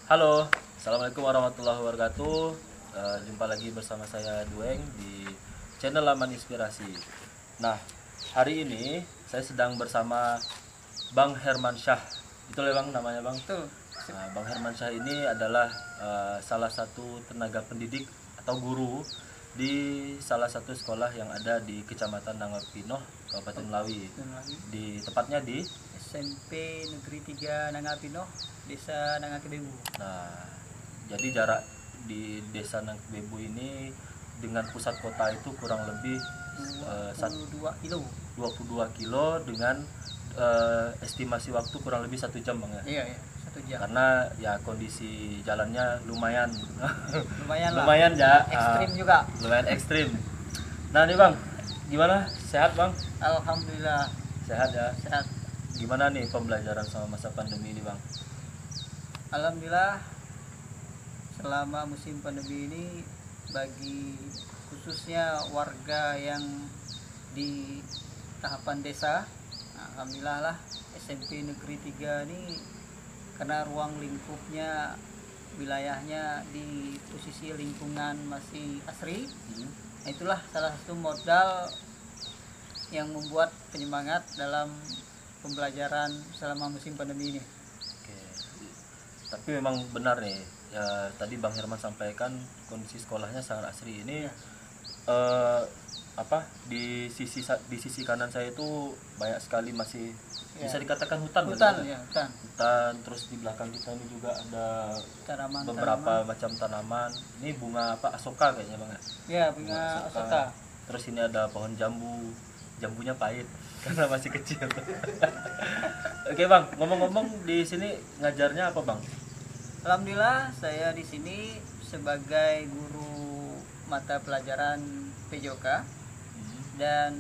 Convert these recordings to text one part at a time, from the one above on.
Halo, Assalamualaikum warahmatullahi wabarakatuh. Jumpa lagi bersama saya Dueng di channel Laman Inspirasi. Nah, hari ini saya sedang bersama Bang Herman Syah. Itu lah Bang namanya Bang. Betul. Nah, Bang Herman Syah ini adalah salah satu tenaga pendidik atau guru di salah satu sekolah yang ada di Kecamatan Nangapinoh, Kabupaten Melawi. Di tepatnya di SMP Negeri 3 Nangapinoh, Desa Nangakebeu. Nah, jadi jarak di Desa Nangkebebu ini dengan pusat kota itu kurang lebih 22 kilo. 22 kilo dengan estimasi waktu kurang lebih 1 jam Bang ya. Iya, 1 jam. Karena ya kondisi jalannya lumayan Lumayan lah. lumayan ya. Ekstrim juga. Lumayan ekstrim. Nah nih Bang, gimana? Sehat Bang? Alhamdulillah Sehat ya. sehat. Gimana nih pembelajaran sama masa pandemi ini Bang? Alhamdulillah selama musim pandemi ini bagi khususnya warga yang di tahapan desa, alhamdulillah lah SMP Negeri 3 ini karena ruang lingkupnya wilayahnya di posisi lingkungan masih asri. Nah, itulah salah satu modal yang membuat penyemangat dalam pembelajaran selama musim pandemi ini. Oke. Tapi memang benar nih ya, tadi Bang Herman sampaikan kondisi sekolahnya sangat asri ini. Ya. Di sisi kanan saya itu banyak sekali masih Ya. bisa dikatakan hutan Hutan kan? ya, hutan. Hutan, terus di belakang kita ini juga ada Tanaman beberapa macam tanaman. Ini bunga apa, asoka kayaknya Bang ya? ya, bunga asoka. Terus ini ada pohon jambu, jambunya pahit karena masih kecil. Oke Bang, ngomong-ngomong di sini ngajarnya apa Bang? Alhamdulillah saya di sini sebagai guru mata pelajaran PJOK dan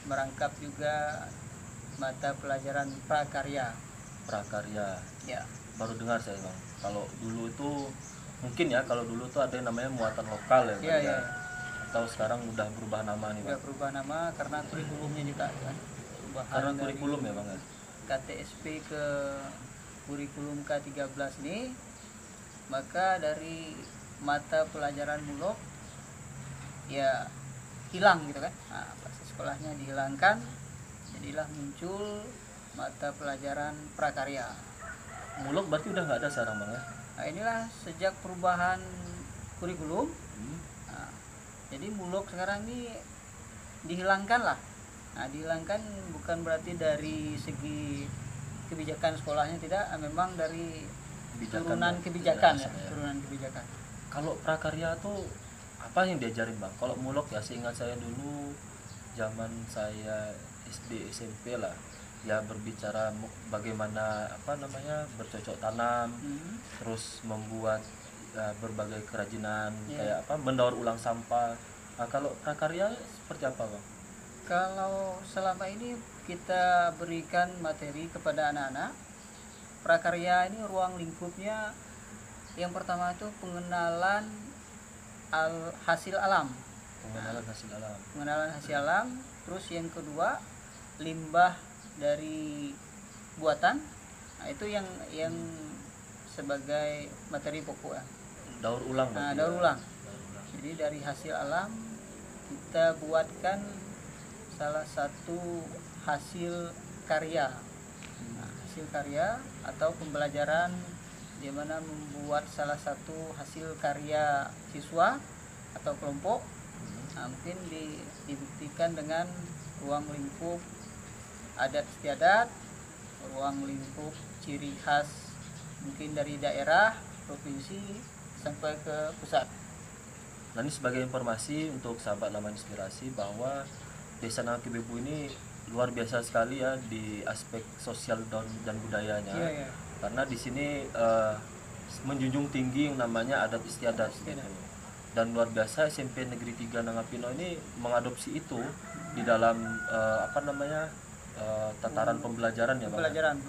merangkap juga mata pelajaran prakarya. Prakarya. Ya. Baru dengar saya Bang. Kalau dulu itu mungkin ya, kalau dulu tuh ada yang namanya muatan lokal ya Bang, Iya, ya. iya. Atau sekarang udah berubah nama nih Udah Bang. berubah nama karena kurikulumnya juga kan. Perubahan Karena dari kurikulum ya Bang ya. KTSP ke kurikulum K13 ini, maka dari mata pelajaran mulok ya hilang gitu kan. Nah, pas sekolahnya dihilangkan, jadilah muncul mata pelajaran prakarya. Mulok berarti udah nggak ada sekarang Bang ya. Nah, inilah sejak perubahan kurikulum. Nah, jadi mulok sekarang ini dihilangkan lah. Nah, dihilangkan bukan berarti dari segi kebijakan sekolahnya, tidak, memang dari turunan kebijakan ya, turunan kebijakan. Kalau prakarya tuh apa yang diajarin Bang? Kalau mulok ya seingat saya dulu zaman saya SD SMP lah, ya berbicara bagaimana apa namanya bercocok tanam, terus membuat berbagai kerajinan kayak apa mendaur ulang sampah. Nah, kalau prakarya seperti apa Bang? Kalau selama ini kita berikan materi kepada anak-anak, prakarya ini ruang lingkupnya yang pertama itu pengenalan hasil alam. Pengenalan hasil alam. Pengenalan hasil alam, terus yang kedua limbah dari buatan. Nah, itu yang sebagai materi pokok ya. Daur ulang. Nah, daur ulang. Jadi dari hasil alam kita buatkan salah satu hasil karya. Nah, hasil karya atau pembelajaran di mana membuat salah satu hasil karya siswa atau kelompok. Nah, mungkin dibuktikan dengan ruang lingkup adat istiadat, ruang lingkup ciri khas mungkin dari daerah, provinsi sampai ke pusat. Nah, ini sebagai informasi untuk sahabat Laman Inspirasi bahwa Desa Nangkebebu ini luar biasa sekali ya di aspek sosial dan budayanya. Iya. Karena di sini menjunjung tinggi yang namanya adat istiadat gitu. Dan luar biasa SMP Negeri 3 Nangapinoh ini mengadopsi itu di dalam apa namanya tataran pembelajaran ya Bang. Pembelajaran.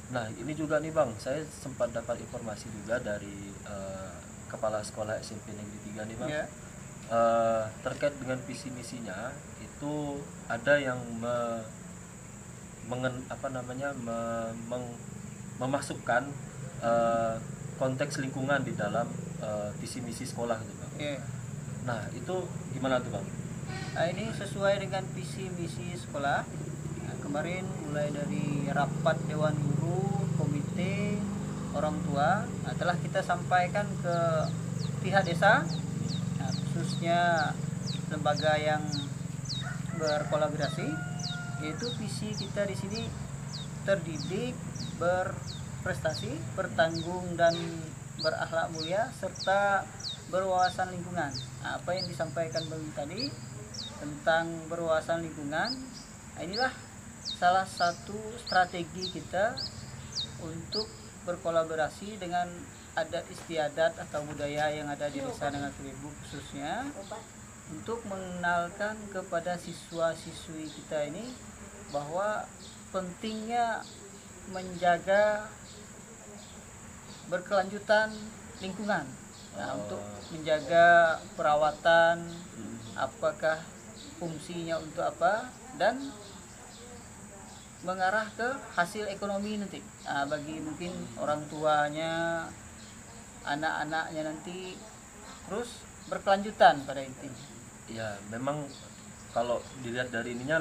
Nah, ini juga nih Bang, saya sempat dapat informasi juga dari kepala sekolah SMP Negeri 3 nih Bang. Ya. Terkait dengan visi misinya itu ada yang memasukkan konteks lingkungan di dalam visi misi sekolah gitu bang. Iya. Nah itu gimana tuh bang? Nah, ini sesuai dengan visi misi sekolah. Nah, kemarin mulai dari rapat dewan guru, komite, orang tua, nah, telah kita sampaikan ke pihak desa, nah, khususnya lembaga yang berkolaborasi, yaitu visi kita di sini terdidik, berprestasi, bertanggung dan berakhlak mulia serta berwawasan lingkungan. Nah, apa yang disampaikan Bang tadi tentang berwawasan lingkungan, nah, inilah salah satu strategi kita untuk berkolaborasi dengan adat istiadat atau budaya yang ada di desa Nangal Kelibu khususnya, untuk mengenalkan kepada siswa-siswi kita ini bahwa pentingnya menjaga berkelanjutan lingkungan. Nah, untuk menjaga perawatan, apakah fungsinya untuk apa, dan mengarah ke hasil ekonomi nanti. Nah, bagi mungkin orang tuanya, anak-anaknya nanti, terus berkelanjutan pada intinya. Ya memang kalau dilihat dari ininya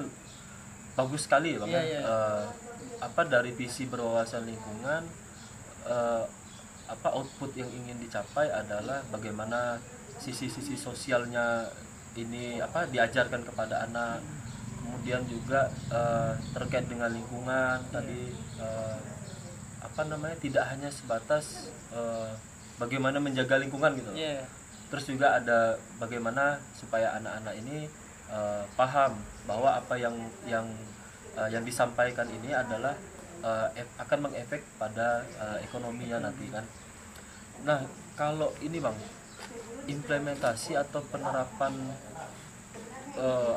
bagus sekali ya bang. Iya, iya. Apa dari visi berwawasan lingkungan, apa output yang ingin dicapai adalah bagaimana sisi-sisi sosialnya ini apa diajarkan kepada anak, kemudian juga terkait dengan lingkungan tadi, apa namanya, tidak hanya sebatas bagaimana menjaga lingkungan gitu. Yeah. Terus juga ada bagaimana supaya anak-anak ini paham bahwa apa yang disampaikan ini adalah akan mengefek pada ekonominya nanti kan. Nah kalau ini bang, implementasi atau penerapan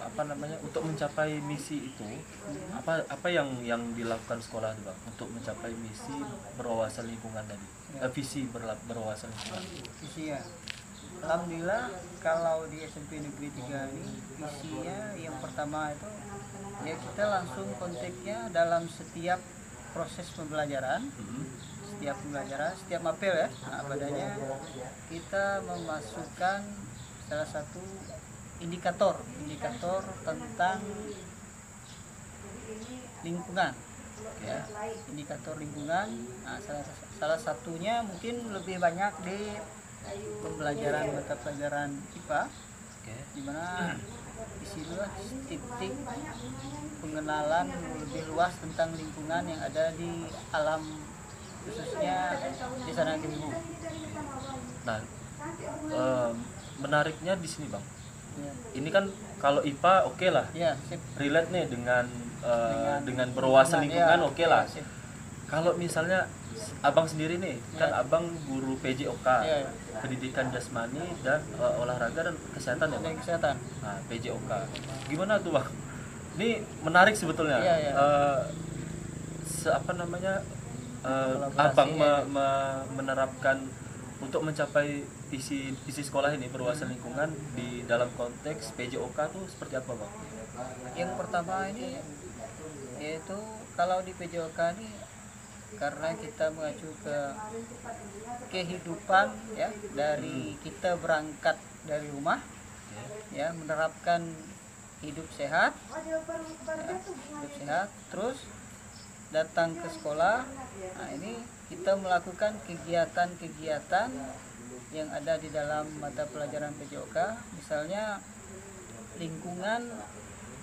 apa namanya untuk mencapai misi itu, apa yang dilakukan sekolah bang untuk mencapai misi berwawasan lingkungan tadi, visi berwawasan lingkungan. Visi ya. Alhamdulillah kalau di SMP Negeri 3 ini visinya yang pertama itu ya kita langsung konteksnya dalam setiap proses pembelajaran, setiap mapel ya, nah, padanya kita memasukkan salah satu indikator tentang lingkungan ya, indikator lingkungan. Nah, salah satunya mungkin lebih banyak di pembelajaran mata pelajaran IPA, di mana disinilah titik pengenalan lebih luas tentang lingkungan yang ada di alam khususnya di sana Kelibu. Nah menariknya di sini bang, Ya. ini kan kalau IPA oke lah, Ya, sip. relate nih dengan berwawasan lingkungan, ya, oke lah. ya, sip. Kalau misalnya abang sendiri nih, kan abang guru PJOK, Ya, ya. pendidikan jasmani dan olahraga dan kesehatan ya bang. Dan kesehatan. Nah PJOK, gimana tuh bang? Ini menarik sebetulnya. Ya, ya. Apa namanya, Kolaborasi, abang ya. menerapkan untuk mencapai visi sekolah ini berwawasan lingkungan di dalam konteks PJOK tuh seperti apa bang? Yang pertama ini yaitu kalau di PJOK ini karena kita mengacu ke kehidupan ya, dari kita berangkat dari rumah ya, menerapkan hidup sehat ya, hidup sehat, terus datang ke sekolah. Nah, ini kita melakukan kegiatan-kegiatan yang ada di dalam mata pelajaran PJOK, misalnya lingkungan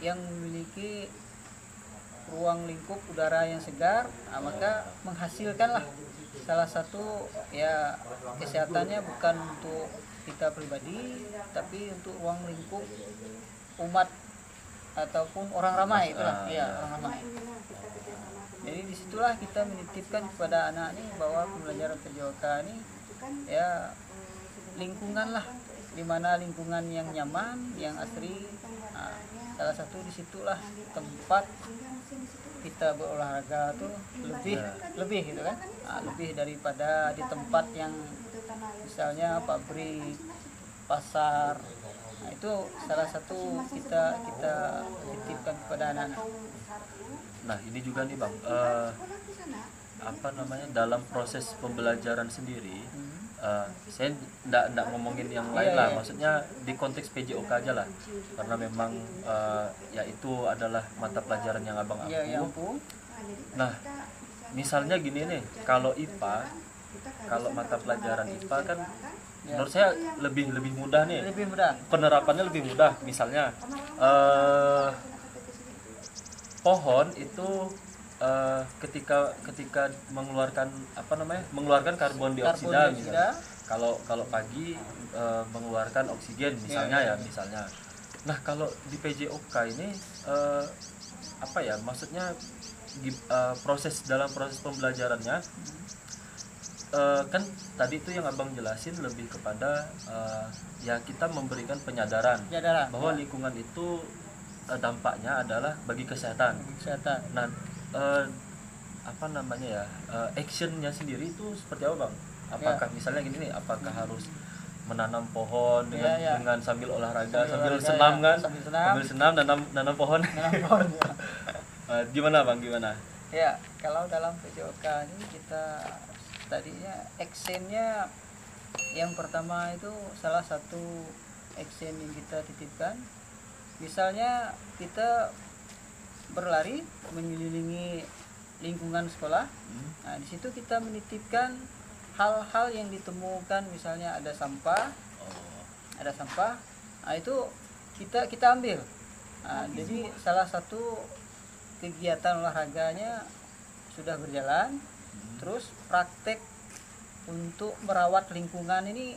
yang memiliki ruang lingkup udara yang segar, nah, maka menghasilkanlah salah satu ya, kesehatannya bukan untuk kita pribadi tapi untuk ruang lingkup umat ataupun orang ramai, itulah ya, orang ramai. Jadi disitulah kita menitipkan kepada anak ini bahwa pembelajaran PJOK ini ya lingkungan lah, dimana lingkungan yang nyaman, yang asri. Nah, salah satu disitulah tempat kita berolahraga tuh lebih gitu kan, nah, lebih daripada di tempat yang misalnya pabrik, pasar. Nah, itu salah satu kita titipkan kepada anak-anak. Nah ini juga nih bang, apa namanya, dalam proses pembelajaran sendiri, saya ndak ngomongin yang lain Iya, lah, iya. maksudnya di konteks PJOK aja lah, karena memang ya itu adalah mata pelajaran yang abang Iya, yang ampuh. ampuh. Nah, misalnya gini nih, kalau IPA, kalau mata pelajaran IPA kan menurut saya lebih mudah nih, Lebih mudah. penerapannya lebih mudah. Misalnya pohon itu ketika mengeluarkan apa namanya, mengeluarkan karbon dioksida Karbon misalnya. dioksida. Kalau pagi mengeluarkan oksigen misalnya, ya misalnya. Nah, kalau di PJOK ini apa ya, maksudnya dalam proses pembelajarannya, kan tadi itu yang abang jelasin lebih kepada ya kita memberikan penyadaran Penyadaran, bahwa ya. lingkungan itu dampaknya adalah bagi kesehatan. Kesehatan. Nah, apa namanya ya, actionnya sendiri itu seperti apa bang? Apakah misalnya gini nih, apakah harus menanam pohon dengan Ya. dengan sambil olahraga, Sambil sambil olahraga, senam ya. kan, Sambil senam. nanam pohon. Menanam pohon, ya. Gimana bang, gimana? Ya, kalau dalam PJOK ini kita tadinya actionnya yang pertama itu salah satu action yang kita titipkan. Misalnya kita berlari mengelilingi lingkungan sekolah. Nah, di situ kita menitipkan hal-hal yang ditemukan, misalnya ada sampah, Nah, itu kita ambil. Nah, jadi salah satu kegiatan olahraganya sudah berjalan, terus praktek untuk merawat lingkungan ini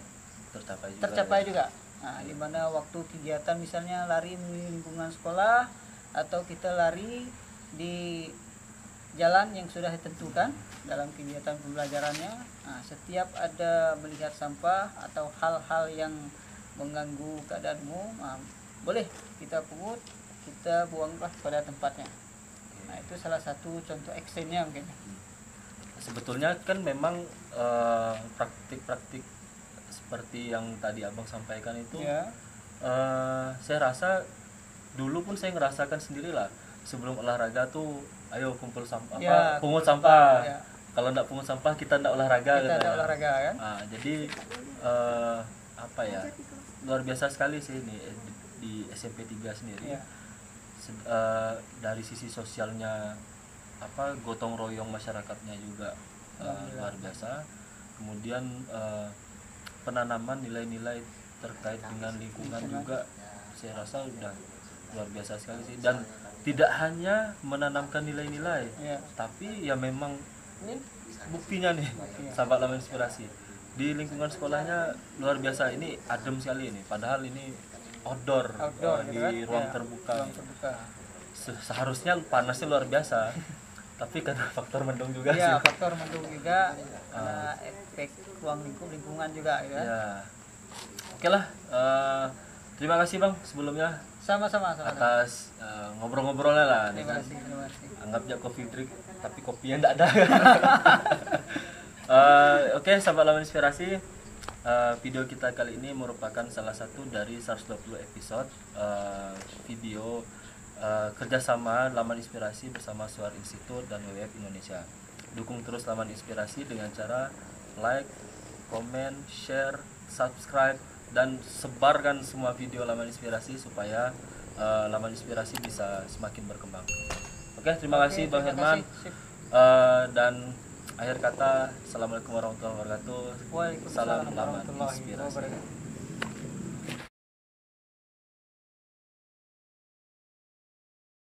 tercapai juga. Nah, di mana waktu kegiatan misalnya lari mengelilingi lingkungan sekolah atau kita lari di jalan yang sudah ditentukan dalam kegiatan pembelajarannya. Nah, setiap ada melihat sampah atau hal-hal yang mengganggu keadaanmu, nah, boleh kita pungut, kita buanglah pada tempatnya. Nah, itu salah satu contoh actionnya mungkin. Sebetulnya kan memang praktik-praktik seperti yang tadi abang sampaikan itu, Ya. Saya rasa dulu pun saya ngerasakan sendirilah, sebelum olahraga tuh ayo kumpul sampah, Ya, pungut kumpul sampah. ya. Kalau ndak pungut sampah kita ndak olahraga. Kita ada katanya. olahraga kan. Nah, jadi apa ya, luar biasa sekali sih ini di SMP 3 sendiri. Ya. Dari sisi sosialnya, apa, gotong royong masyarakatnya juga luar biasa. Kemudian penanaman nilai-nilai terkait dengan lingkungan juga saya rasa udah luar biasa sekali sih. Dan tidak hanya menanamkan nilai-nilai, Ya. tapi ya memang ini buktinya nih, sahabat Laman Inspirasi, di lingkungan sekolahnya luar biasa. Ini adem sekali ini, padahal ini outdoor, Gitu di kan? ruang Ya, terbuka. ruang terbuka. Seharusnya panasnya luar biasa, tapi karena faktor mendung juga Ya, sih. faktor mendung juga, karena efek ruang lingkungan juga gitu kan. Ya, oke lah. Terima kasih bang sebelumnya Sama-sama. atas ngobrol-ngobrolnya lah. Terima kasih. Anggap aja coffee break, tapi kopinya enggak ada. Oke, sahabat Laman Inspirasi, video kita kali ini merupakan salah satu dari 120 episode video kerjasama Laman Inspirasi bersama Suar Institute dan WWF Indonesia. Dukung terus Laman Inspirasi dengan cara like, komen, share, subscribe, dan sebarkan semua video Laman Inspirasi supaya Laman Inspirasi bisa semakin berkembang. Oke, terima kasih Bang Herman. Sip. Dan akhir kata, Assalamualaikum warahmatullahi wabarakatuh. Waalaikumsalam Salam Laman warahmatullahi Inspirasi. wabarakatuh.